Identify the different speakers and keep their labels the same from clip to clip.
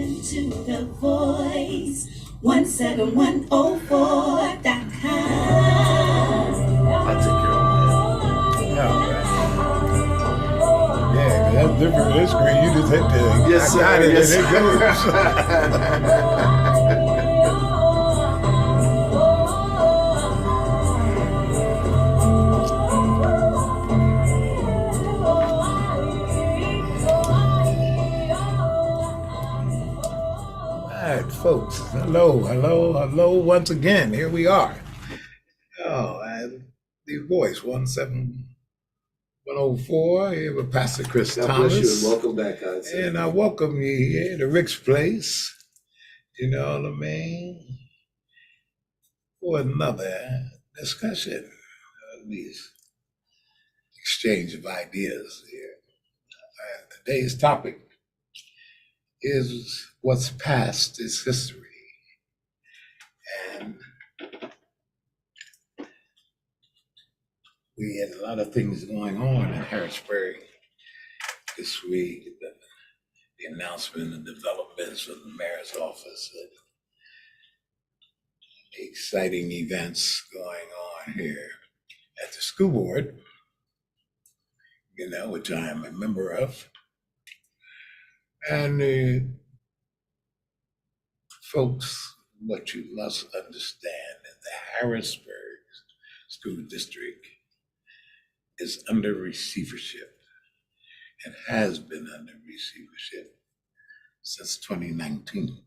Speaker 1: to the voice 17104.com.
Speaker 2: I take care of
Speaker 3: Yeah, yeah, 'cause that's different with this screen. You just hit the
Speaker 2: Yes,
Speaker 3: I
Speaker 2: sir.
Speaker 3: got it
Speaker 2: Yes,
Speaker 3: and it goes. All right, folks. Hello once again. Here we are. Oh, and the voice 17104 here with Pastor Chris
Speaker 2: God bless you and
Speaker 3: Thomas.
Speaker 2: welcome back, God.
Speaker 3: And I welcome you here to Rick's Place. You know what I mean? For another discussion of these exchange of ideas here. Today's topic is what's past is history. And we had a lot of things going on in Harrisburg this week. The announcement and developments of the mayor's office, and exciting events going on here at the school board, you know, which I am a member of. And folks, what you must understand is the Harrisburg School District is under receivership and has been under receivership since 2019.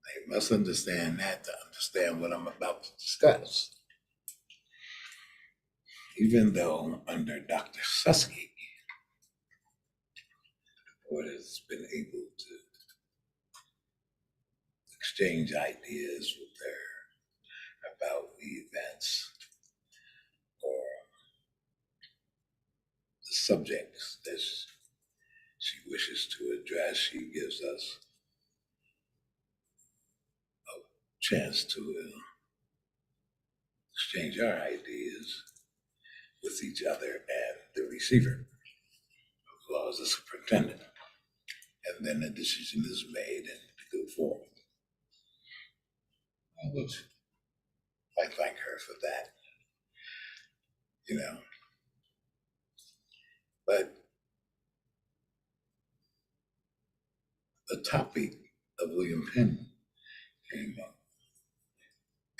Speaker 3: They must understand that to understand what I'm about to discuss. Even though under Dr. Susky, the board has been able to exchange ideas with her about the events or the subjects that she wishes to address. She gives us a chance to exchange our ideas with each other and the receiver, as well as the superintendent. And then a decision is made and to go forward. I thank her for that, you know. But the topic of William Penn came up.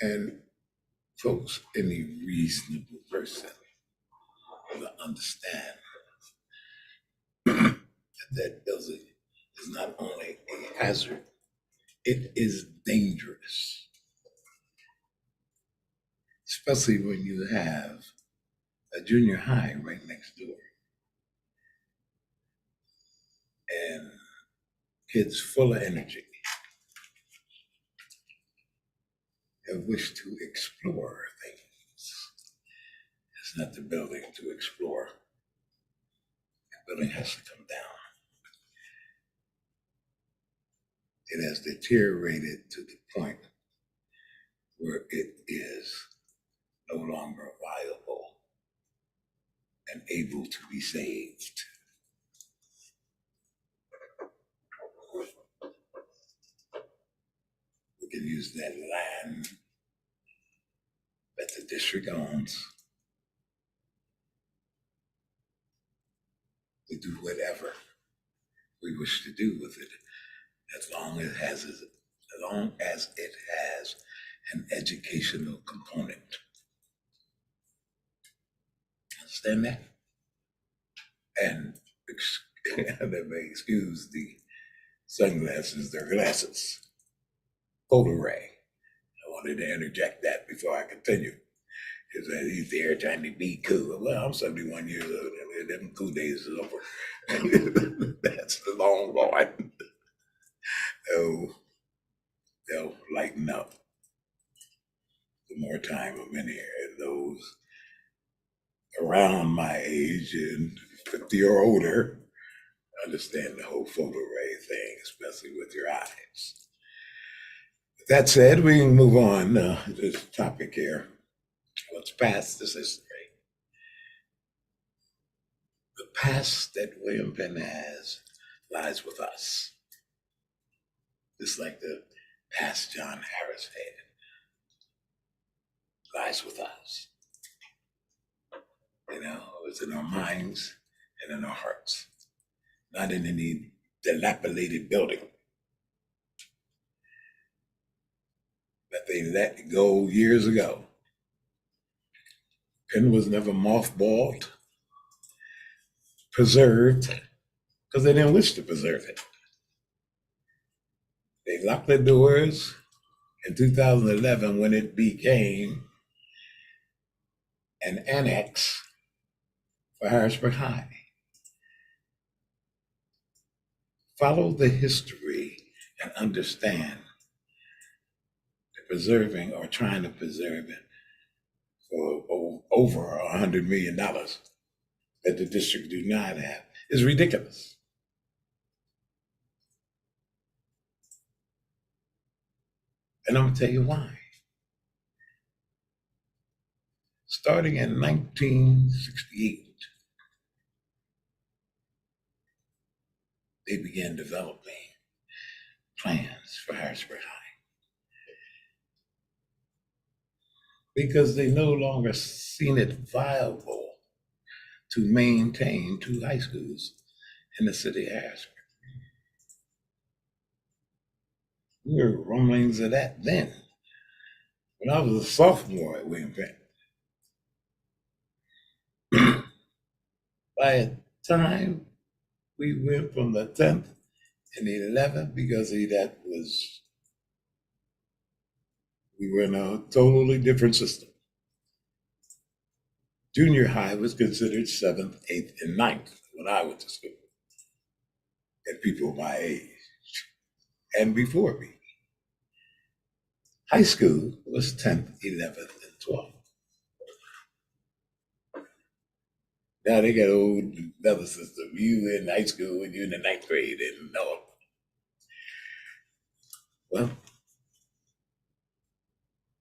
Speaker 3: And folks, any reasonable person will understand that building is not only a hazard, it is dangerous. Especially when you have a junior high right next door. And kids full of energy and wish to explore things. It's not the building to explore. The building has to come down. It has deteriorated to the point where it is no longer viable and able to be saved. We can use that land that the district owns to do whatever we wish to do with it, as long as it has an educational component. Understand that? And they may excuse the sunglasses, they're glasses. Photo ray. I wanted to interject that before I continue. Because he's there trying to be cool. Well, I'm 71 years old, and them cool days is over. That's the long gone. They'll lighten up the more time I'm in here. And those around my age and 50 or older understand the whole photo ray thing, especially with your eyes. With that said, we can move on to this topic here. What's past is history. The past that William Penn has lies with us, just like the past John Harris had lies with us. It's in our minds and in our hearts, not in any dilapidated building that they let go years ago. Penn was never mothballed, preserved, because they didn't wish to preserve it. They locked the doors in 2011 when it became an annex for Harrisburg High. Follow the history and understand that preserving or trying to preserve it for over $100 million that the district do not have is ridiculous. And I'm gonna tell you why. Starting in 1968, they began developing plans for Harrisburg High because they no longer seen it viable to maintain two high schools in the city of Harrisburg. We were rumblings of that then, when I was a sophomore at William Penn. By the time we went from the 10th and the 11th, because we were in a totally different system. Junior high was considered 7th, 8th, and 9th when I went to school. And people my age and before me. High school was 10th, 11th, and 12th. Now they got another system. You in high school and you in the 9th grade and no. Well,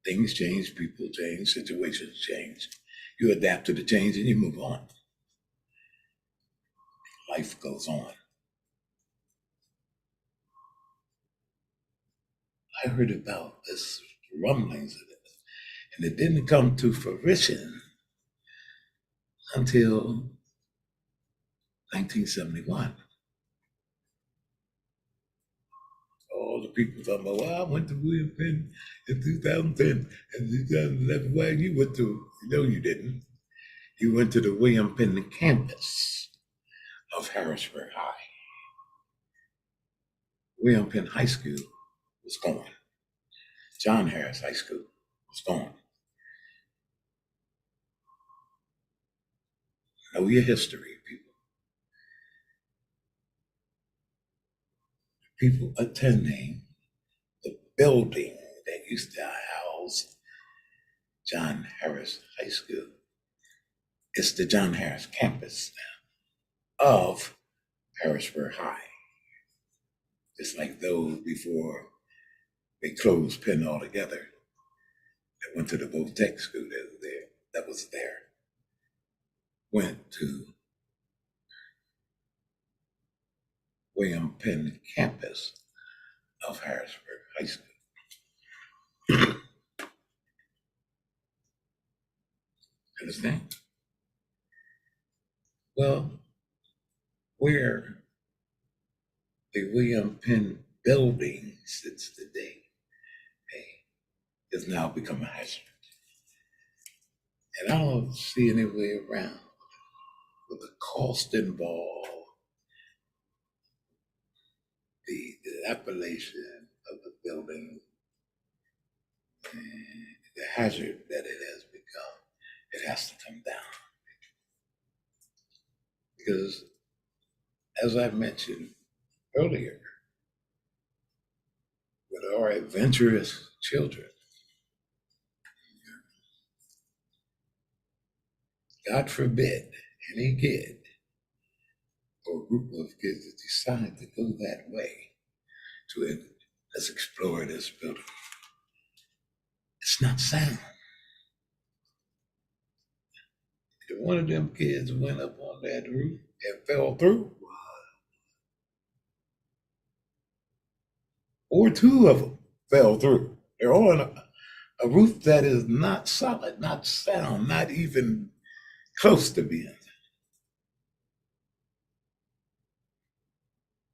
Speaker 3: things change, people change, situations change. You adapt to the change and you move on. Life goes on. I heard about this rumblings of it, and it didn't come to fruition until 1971. All the people talking about, well, I went to William Penn in 2010 and 2011. Well, you went to, no, you didn't. You went to the William Penn campus of Harrisburg High. William Penn High School was gone. John Harris High School was gone. Know your history, people. People attending the building that used to house John Harris High School. It's the John Harris campus now of Harrisburg High. It's like those before they closed Penn altogether that went to the Tech school that was there. Went to William Penn campus of Harrisburg High School. Understand? Well, where the William Penn building sits today has now become a hazard. And I don't see any way around with the cost involved, the appellation of the building, and the hazard that it has become. It has to come down. Because, as I mentioned earlier, with our adventurous children, God forbid any kid or group of kids that decide to go that way to it, let's explore this building. It's not sound. If one of them kids went up on up that roof and fell through, or two of them fell through. They're on a roof that is not solid, not sound, not even close to being.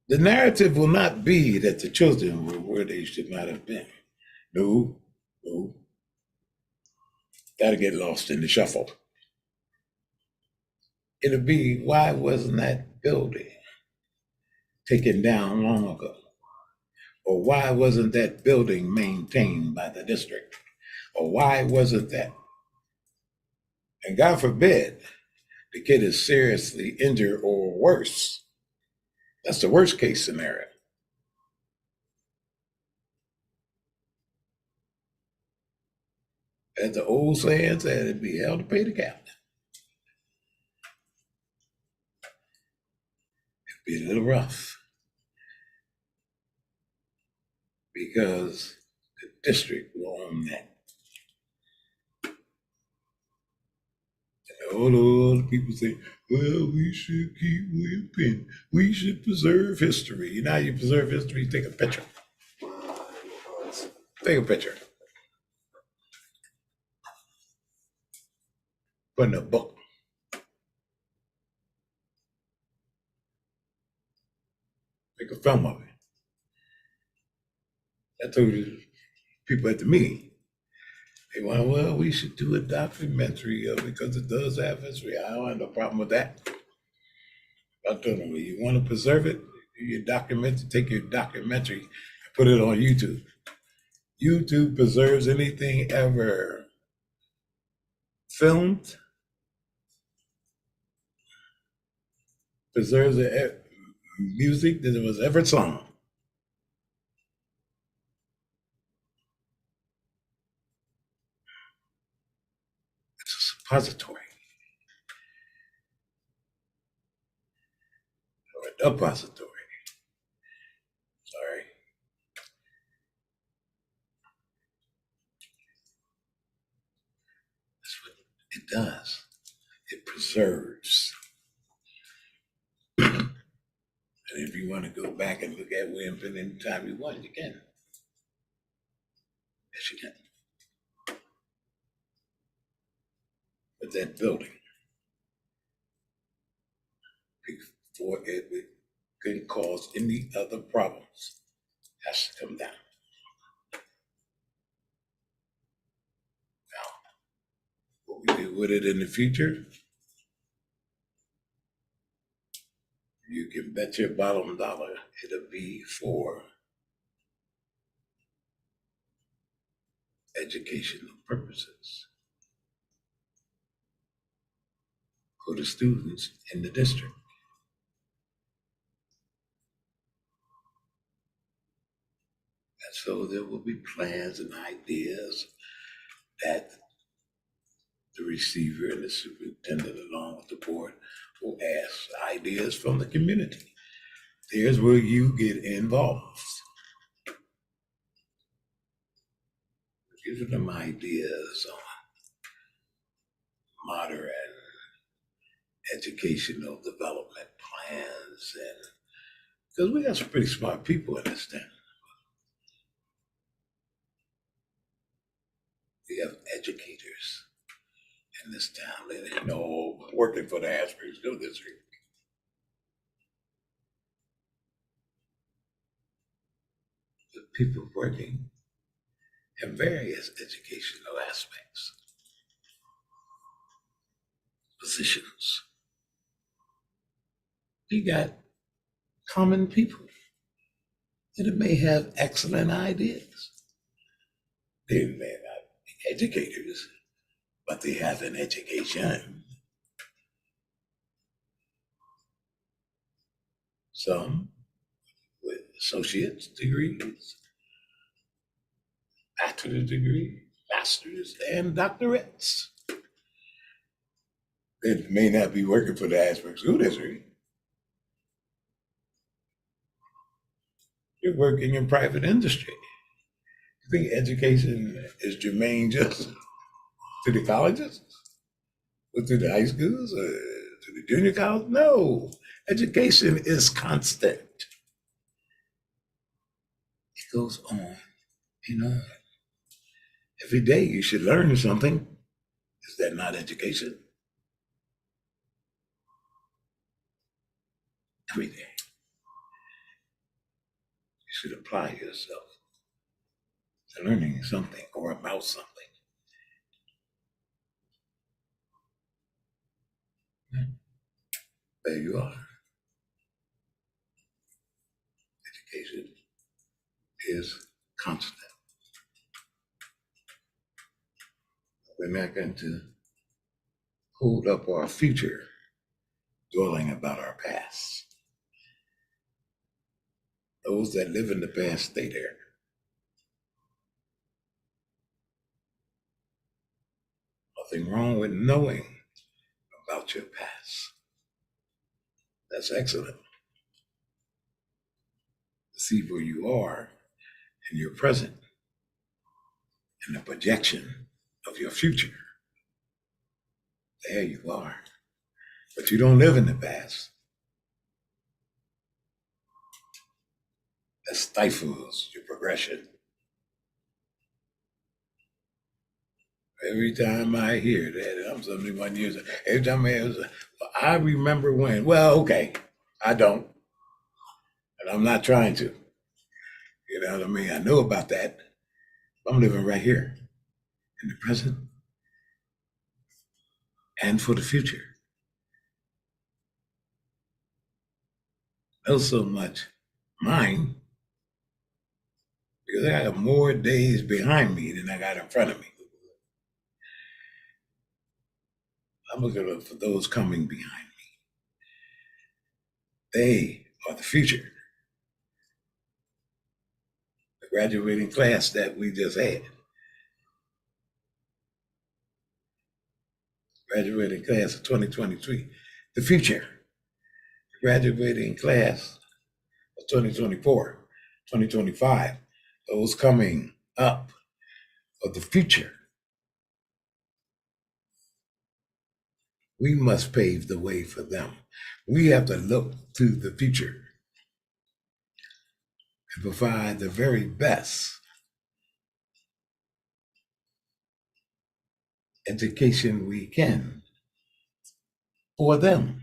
Speaker 3: The narrative will not be that the children were where they should not have been. No, no. That'll get lost in the shuffle. It'll be, why wasn't that building taken down long ago? Or why wasn't that building maintained by the district? Or why wasn't that? And God forbid the kid is seriously injured or worse. That's the worst case scenario. As the old saying said, it'd be hell to pay the captain. It'd be a little rough because the district will own that. And all the people say, well, we should keep whipping. We should preserve history. You know how you preserve history? Take a picture. Take a picture. Put in a book. Make a film of it. I told the people at the meeting, they went, well, we should do a documentary of it because it does have history. I don't have no problem with that. I told them, well, you want to preserve it, take your documentary and put it on YouTube. YouTube preserves anything ever filmed, preserves the music that was ever sung. It's a suppository. Or a depository. Sorry. That's what it does. It preserves. And if you want to go back and look at William Penn anytime you want, you can. Yes, you can. But that building, before it can cause any other problems, has to come down. Now, what we do with it in the future, you can bet your bottom dollar it'll be for educational purposes for the students in the district. And so there will be plans and ideas that the receiver and the superintendent, along with the board, will ask ideas from the community. Here's where you get involved. Giving them ideas on modern educational development plans, and because we got some pretty smart people in this town. We have educators in this town that know working for the Asbury School District. The people working in various educational aspects, positions. You got common people that may have excellent ideas. They may not be educators, but they have an education. Some with associate's degrees, bachelor's degree, master's, and doctorates. They may not be working for the Asbury School District. You're working in private industry. You think education is germane just to the colleges, or to the high schools, or to to the junior college? No. Education is constant. It goes on and on. Every day you should learn something. Is that not education? Every day. You should apply yourself to learning something or about something. There you are. Education is constant. We're not going to hold up our future dwelling about our past. Those that live in the past stay there. Nothing wrong with knowing about your past. That's excellent. To see where you are in your present and the projection of your future. There you are. But you don't live in the past. That stifles your progression. Every time I hear that, I'm 71 years old. Every time I hear, I remember when. Well, okay, I don't. And I'm not trying to. You know what I mean? I know about that. I'm living right here in the present and for the future. Not so much mine, because I got more days behind me than I got in front of me. I'm looking for those coming behind me. They are the future. The graduating class that we just had. Graduating class of 2023. The future. The graduating class of 2024, 2025. Those coming up of the future. We must pave the way for them. We have to look to the future and provide the very best education we can for them.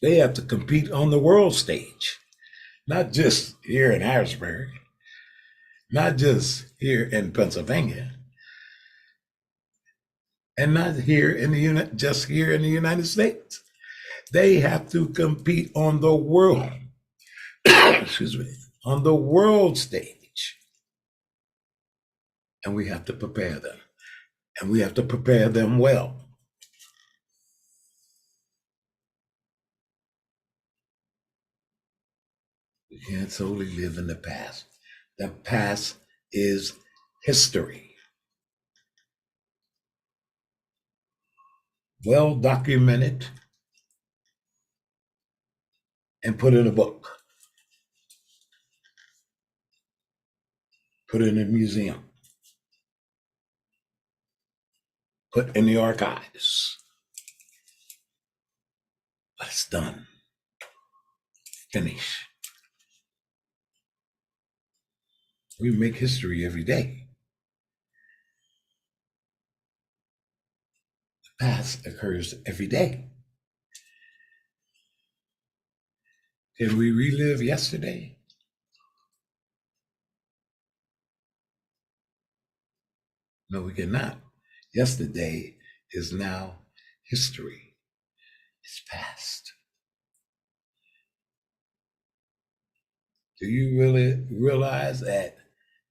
Speaker 3: They have to compete on the world stage, not just here in Harrisburg, not just here in Pennsylvania, and not here in the just here in the United States. They have to compete on the world, excuse me, on the world stage. And we have to prepare them. And we have to prepare them well. We can't solely live in the past. The past is history. Well documented and put in a book. Put in a museum. Put in the archives. But it's done. Finish. We make history every day. The past occurs every day. Can we relive yesterday? No, we cannot. Yesterday is now history. It's past. Do you really realize at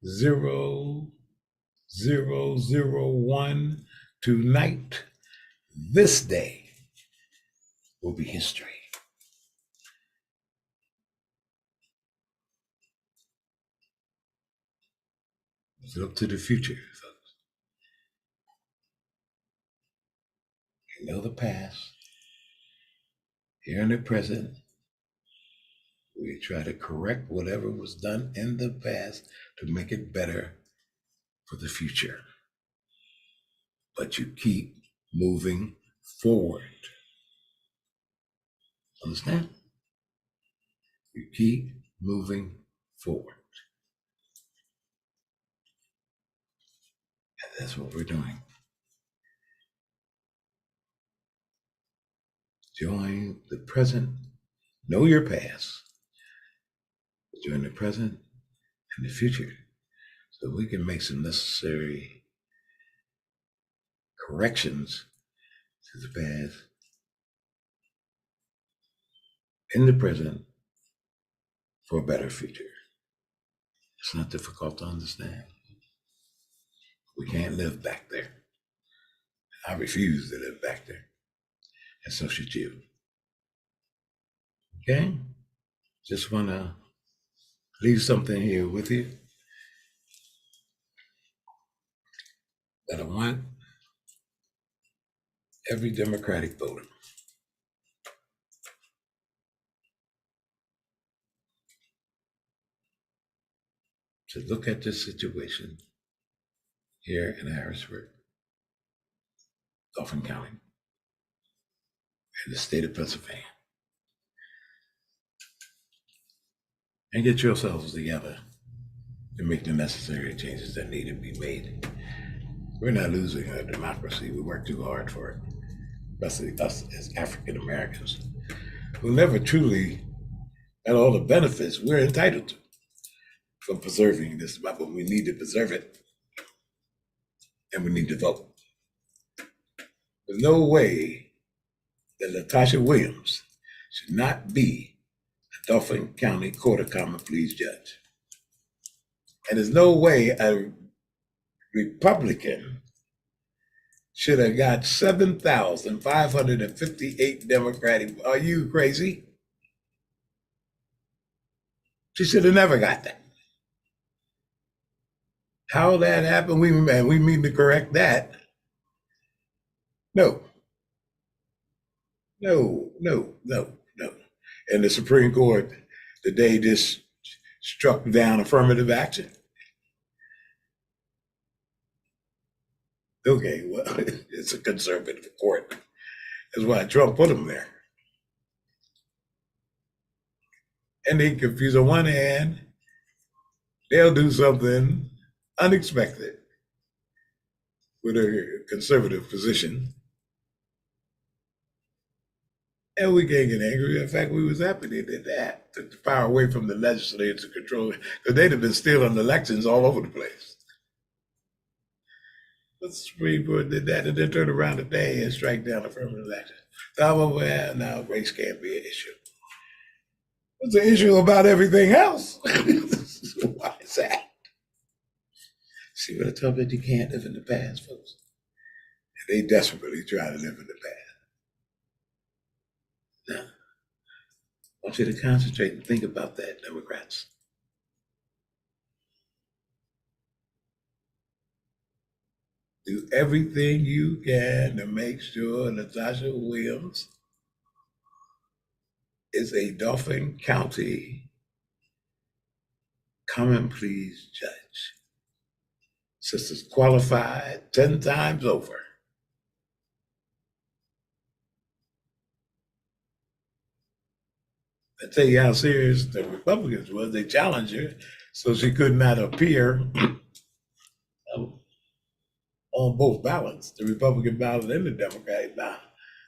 Speaker 3: 0001 tonight, this day will be history? Let's look to the future, folks. You know the past. Here in the present, we try to correct whatever was done in the past to make it better for the future. But you keep moving forward. Understand? You keep moving forward. And that's what we're doing. Join the present. Know your past. Join the present and the future, so we can make some necessary corrections to the past in the present for a better future. It's not difficult to understand. We can't live back there. I refuse to live back there. And so should you. Okay? Just want to leave something here with you that I want every Democratic voter to look at this situation here in Harrisburg, Dauphin County, in the state of Pennsylvania, and get yourselves together to make the necessary changes that need to be made. We're not losing our democracy. We work too hard for it, especially us as African Americans, who never truly had all the benefits we're entitled to from preserving this, but we need to preserve it, and we need to vote. There's no way that Latasha Williams should not be a Dauphin County Court of Common Pleas judge. And there's no way a Republican should have got 7,558 Democratic. Are you crazy? She should have never got that. How that happened, we mean to correct that. No. And the Supreme Court today just struck down affirmative action. Okay, well, it's a conservative court. That's why Trump put them there. And they confuse. On one hand, they'll do something unexpected with a conservative position, and we can't get angry. In fact, we was happy they did that. Took the power away from the legislature to control it, because they'd have been stealing elections all over the place. But the Supreme Court did that, and then turned around today and strike down affirmative action. So now race can't be an issue. It's an issue about everything else. Why is that? See what I tell you, you can't live in the past, folks. And they desperately try to live in the past. Now, I want you to concentrate and think about that, Democrats. Do everything you can to make sure Latasha Williams is a Dauphin County Common Pleas judge. Sister's qualified 10 times over. I tell you how serious the Republicans was. They challenged her so she could not appear on both ballots, the Republican ballot and the Democratic ballot,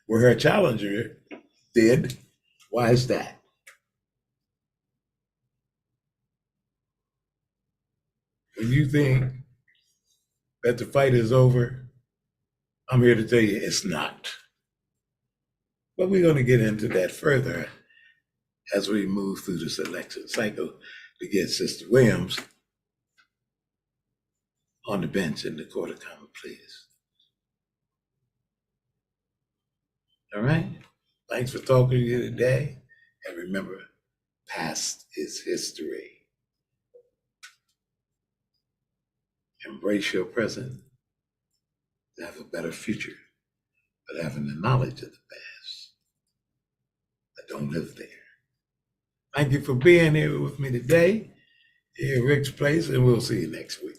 Speaker 3: where her challenger did. Why is that? When you think that the fight is over, I'm here to tell you it's not. But we're going to get into that further as we move through this election cycle to get Sister Williams on the bench in the Court of Common Pleas. All right? Thanks for talking to you today. And remember, past is history. Embrace your present to have a better future, but having the knowledge of the past, but don't live there. Thank you for being here with me today, here at Rick's Place, and we'll see you next week.